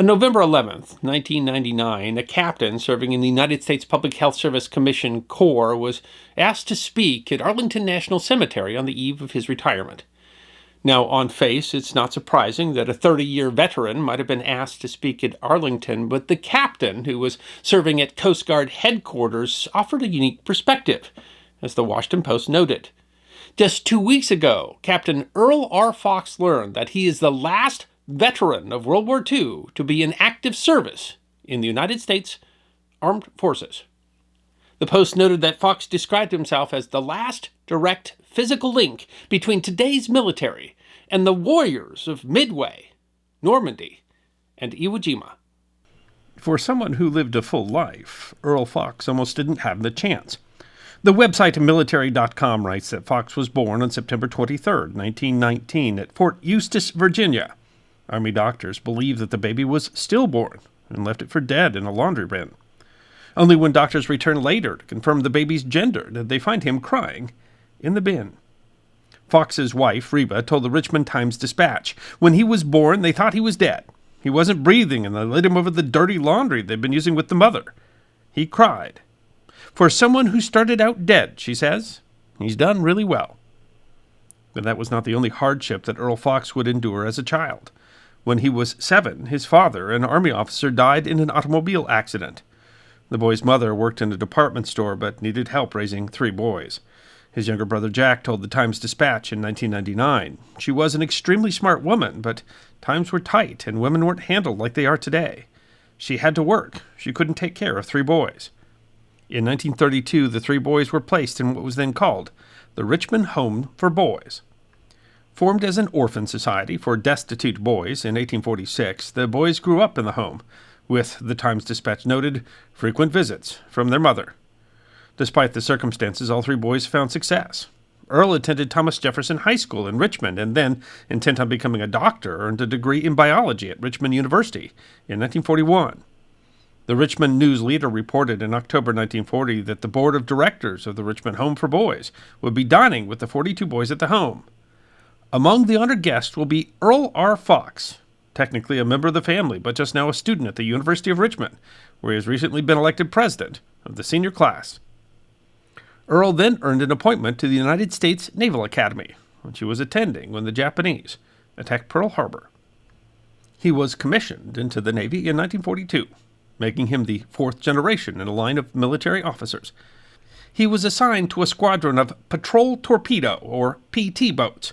On November 11th, 1999, a captain serving in the United States Public Health Service Commission Corps was asked to speak at Arlington National Cemetery on the eve of his retirement. Now, on face, it's not surprising that a 30-year veteran might have been asked to speak at Arlington, but the captain, who was serving at Coast Guard headquarters, offered a unique perspective, as the Washington Post noted. Just 2 weeks ago, Captain Earl R Fox learned that he is the last veteran of World War II to be in active service in the United States Armed Forces. The Post noted that Fox described himself as the last direct physical link between today's military and the warriors of Midway, Normandy, and Iwo Jima. For someone who lived a full life, Earl Fox almost didn't have the chance. The website military.com writes that Fox was born on September 23, 1919, at Fort Eustis, Virginia. Army doctors believe that the baby was stillborn and left it for dead in a laundry bin. Only when doctors return later to confirm the baby's gender did they find him crying in the bin. Fox's wife, Reba, told the Richmond Times-Dispatch, when he was born, they thought he was dead. He wasn't breathing, and they laid him over the dirty laundry they'd been using with the mother. He cried. For someone who started out dead, she says, he's done really well. But that was not the only hardship that Earl Fox would endure as a child. When he was 7, his father, an Army officer, died in an automobile accident. The boy's mother worked in a department store but needed help raising 3 boys. His younger brother Jack told the Times-Dispatch in 1999, she was an extremely smart woman, but times were tight and women weren't handled like they are today. She had to work. She couldn't take care of 3 boys. In 1932, the 3 boys were placed in what was then called the Richmond Home for Boys. Formed as an orphan society for destitute boys in 1846, the boys grew up in the home, with, the Times-Dispatch noted, frequent visits from their mother. Despite the circumstances, all 3 boys found success. Earl attended Thomas Jefferson High School in Richmond and then, intent on becoming a doctor, earned a degree in biology at Richmond University in 1941. The Richmond News-Leader reported in October 1940 that the board of directors of the Richmond Home for Boys would be dining with the 42 boys at the home. Among the honored guests will be Earl R. Fox, technically a member of the family, but just now a student at the University of Richmond, where he has recently been elected president of the senior class. Earl then earned an appointment to the United States Naval Academy, which he was attending when the Japanese attacked Pearl Harbor. He was commissioned into the Navy in 1942, making him the 4th generation in a line of military officers. He was assigned to a squadron of patrol torpedo, or PT boats.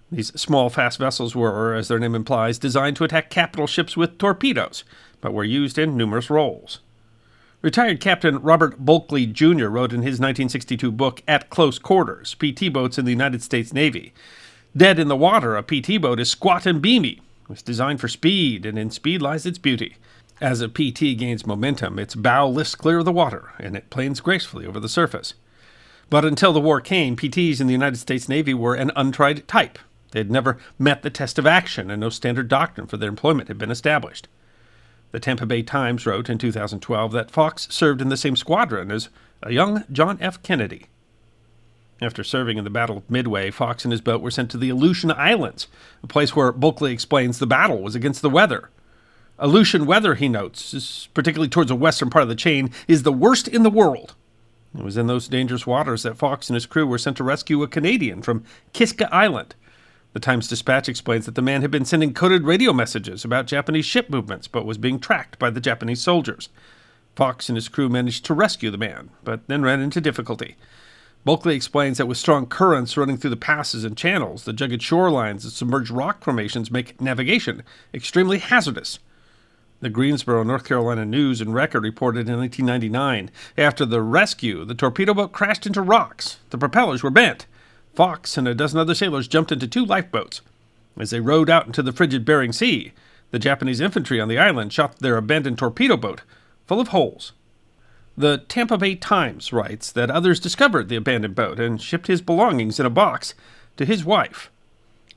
These small, fast vessels were, as their name implies, designed to attack capital ships with torpedoes, but were used in numerous roles. Retired Captain Robert Bulkley, Jr. wrote in his 1962 book, At Close Quarters, PT Boats in the United States Navy, "Dead in the water, a PT boat is squat and beamy. It's designed for speed, and in speed lies its beauty. As a PT gains momentum, its bow lifts clear of the water, and it planes gracefully over the surface." But until the war came, PTs in the United States Navy were an untried type. They had never met the test of action, and no standard doctrine for their employment had been established. The Tampa Bay Times wrote in 2012 that Fox served in the same squadron as a young John F. Kennedy. After serving in the Battle of Midway, Fox and his boat were sent to the Aleutian Islands, a place where Bulkley explains the battle was against the weather. Aleutian weather, he notes, particularly towards the western part of the chain, is the worst in the world. It was in those dangerous waters that Fox and his crew were sent to rescue a Canadian from Kiska Island. The Times-Dispatch explains that the man had been sending coded radio messages about Japanese ship movements, but was being tracked by the Japanese soldiers. Fox and his crew managed to rescue the man, but then ran into difficulty. Bulkley explains that with strong currents running through the passes and channels, the jagged shorelines and submerged rock formations make navigation extremely hazardous. The Greensboro, North Carolina News and Record reported in 1999, after the rescue, the torpedo boat crashed into rocks. The propellers were bent. Fox and a dozen other sailors jumped into 2 lifeboats. As they rowed out into the frigid Bering Sea, the Japanese infantry on the island shot their abandoned torpedo boat full of holes. The Tampa Bay Times writes that others discovered the abandoned boat and shipped his belongings in a box to his wife.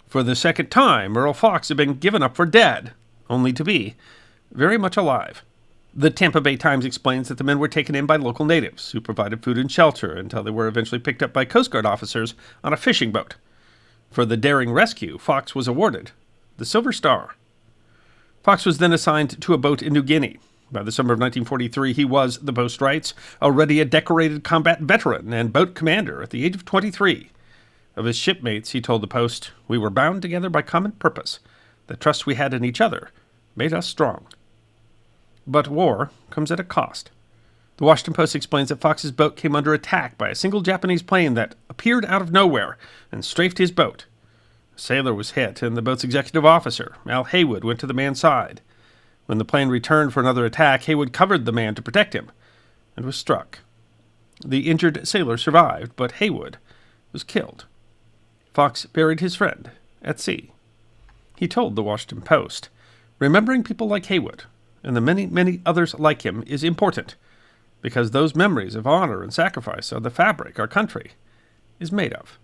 For the second time, Earl Fox had been given up for dead, only to be very much alive. The Tampa Bay Times explains that the men were taken in by local natives, who provided food and shelter until they were eventually picked up by Coast Guard officers on a fishing boat. For the daring rescue, Fox was awarded the Silver Star. Fox was then assigned to a boat in New Guinea. By the summer of 1943, he was, the Post writes, already a decorated combat veteran and boat commander at the age of 23. Of his shipmates, he told the Post, "We were bound together by common purpose. The trust we had in each other made us strong." But war comes at a cost. The Washington Post explains that Fox's boat came under attack by a single Japanese plane that appeared out of nowhere and strafed his boat. A sailor was hit, and the boat's executive officer, Al Haywood, went to the man's side. When the plane returned for another attack, Haywood covered the man to protect him and was struck. The injured sailor survived, but Haywood was killed. Fox buried his friend at sea. He told the Washington Post, "Remembering people like Haywood and the many, many others like him is important, because those memories of honor and sacrifice are the fabric our country is made of."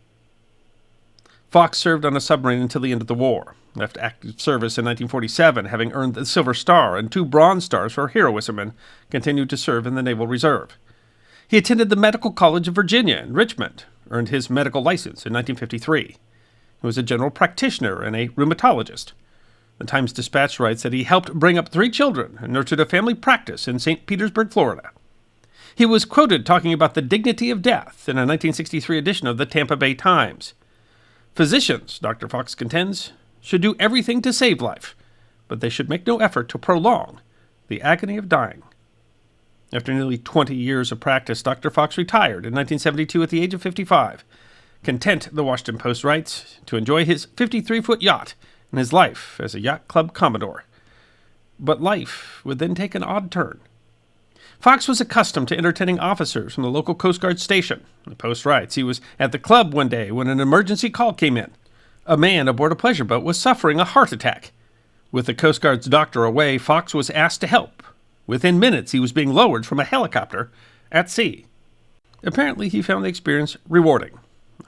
Fox served on a submarine until the end of the war, left active service in 1947, having earned the Silver Star and 2 Bronze Stars for heroism, and continued to serve in the Naval Reserve. He attended the Medical College of Virginia in Richmond, earned his medical license in 1953. He was a general practitioner and a rheumatologist. The Times-Dispatch writes that he helped bring up 3 children and nurtured a family practice in St. Petersburg, Florida. He was quoted talking about the dignity of death in a 1963 edition of the Tampa Bay Times. "Physicians," Dr. Fox contends, "should do everything to save life, but they should make no effort to prolong the agony of dying." After nearly 20 years of practice, Dr. Fox retired in 1972 at the age of 55, content, the Washington Post writes, to enjoy his 53-foot yacht and his life as a yacht club commodore. But life would then take an odd turn. Fox was accustomed to entertaining officers from the local Coast Guard station. The Post writes he was at the club one day when an emergency call came in. A man aboard a pleasure boat was suffering a heart attack. With the Coast Guard's doctor away, Fox was asked to help. Within minutes, he was being lowered from a helicopter at sea. Apparently, he found the experience rewarding.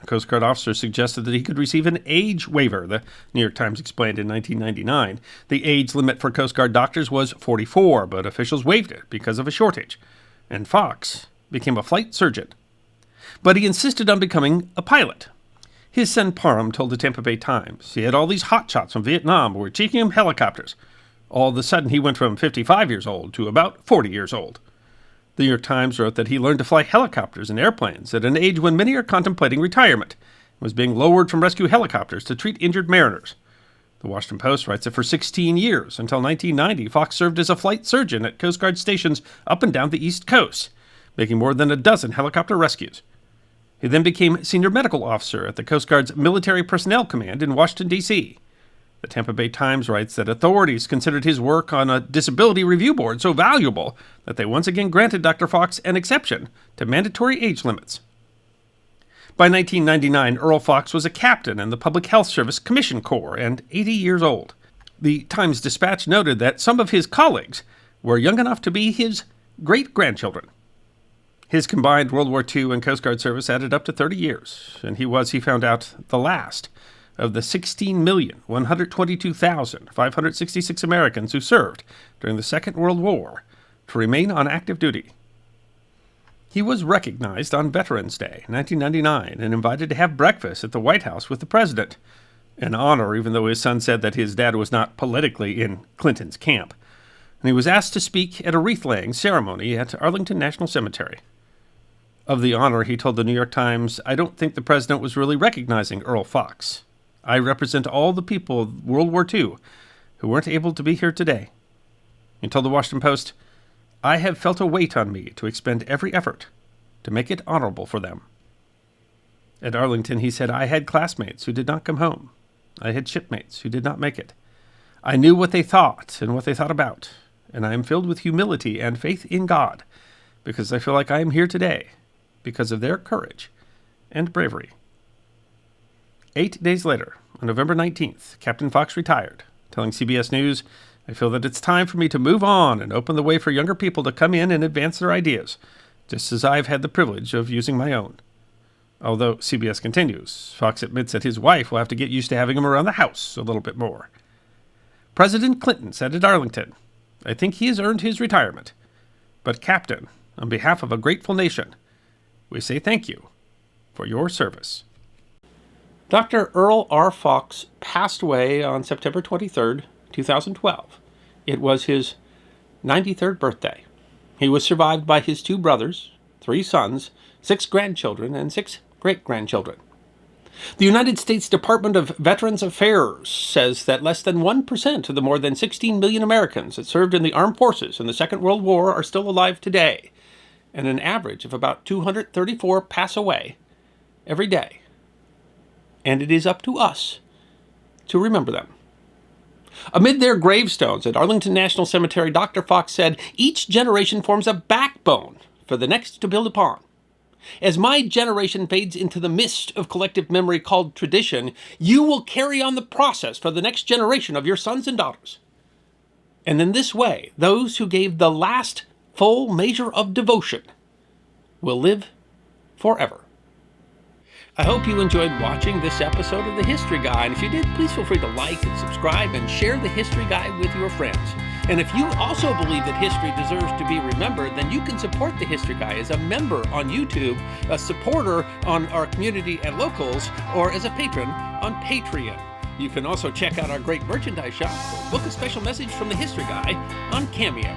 A Coast Guard officer suggested that he could receive an age waiver, the New York Times explained in 1999. The age limit for Coast Guard doctors was 44, but officials waived it because of a shortage, and Fox became a flight surgeon. But he insisted on becoming a pilot. His son Parham told the Tampa Bay Times he had all these hotshots from Vietnam who were cheeking him helicopters. All of a sudden, he went from 55 years old to about 40 years old. The New York Times wrote that he learned to fly helicopters and airplanes at an age when many are contemplating retirement, and was being lowered from rescue helicopters to treat injured mariners. The Washington Post writes that for 16 years, until 1990, Fox served as a flight surgeon at Coast Guard stations up and down the East Coast, making more than a dozen helicopter rescues. He then became senior medical officer at the Coast Guard's Military Personnel Command in Washington, D.C. The Tampa Bay Times writes that authorities considered his work on a disability review board so valuable that they once again granted Dr. Fox an exception to mandatory age limits. By 1999, Earl Fox was a captain in the Public Health Service Commission Corps and 80 years old. The Times-Dispatch noted that some of his colleagues were young enough to be his great-grandchildren. His combined World War II and Coast Guard service added up to 30 years, and he was, he found out, the last of the 16,122,566 Americans who served during the Second World War to remain on active duty. He was recognized on Veterans Day, 1999, and invited to have breakfast at the White House with the president, an honor even though his son said that his dad was not politically in Clinton's camp. And he was asked to speak at a wreath-laying ceremony at Arlington National Cemetery. Of the honor, he told the New York Times, "I don't think the president was really recognizing Earl Fox. I represent all the people of World War II who weren't able to be here today." He told the Washington Post, "I have felt a weight on me to expend every effort to make it honorable for them." At Arlington, he said, "I had classmates who did not come home. I had shipmates who did not make it. I knew what they thought and what they thought about, and I am filled with humility and faith in God because I feel like I am here today because of their courage and bravery." 8 days later, on November 19th, Captain Fox retired, telling CBS News, "I feel that it's time for me to move on and open the way for younger people to come in and advance their ideas, just as I've had the privilege of using my own." Although CBS continues, Fox admits that his wife will have to get used to having him around the house a little bit more. President Clinton said at Arlington, "I think he has earned his retirement. But Captain, on behalf of a grateful nation, we say thank you for your service." Dr. Earl R. Fox passed away on September 23, 2012. It was his 93rd birthday. He was survived by his 2 brothers, 3 sons, 6 grandchildren, and 6 great-grandchildren. The United States Department of Veterans Affairs says that less than 1% of the more than 16 million Americans that served in the armed forces in the Second World War are still alive today, and an average of about 234 pass away every day. And it is up to us to remember them. Amid their gravestones at Arlington National Cemetery, Dr. Fox said, "Each generation forms a backbone for the next to build upon. As my generation fades into the mist of collective memory called tradition, you will carry on the process for the next generation of your sons and daughters. And in this way, those who gave the last full measure of devotion will live forever." I hope you enjoyed watching this episode of The History Guy, and if you did, please feel free to like and subscribe and share The History Guy with your friends. And if you also believe that history deserves to be remembered, then you can support The History Guy as a member on YouTube, a supporter on our community at Locals, or as a patron on Patreon. You can also check out our great merchandise shop or book a special message from The History Guy on Cameo.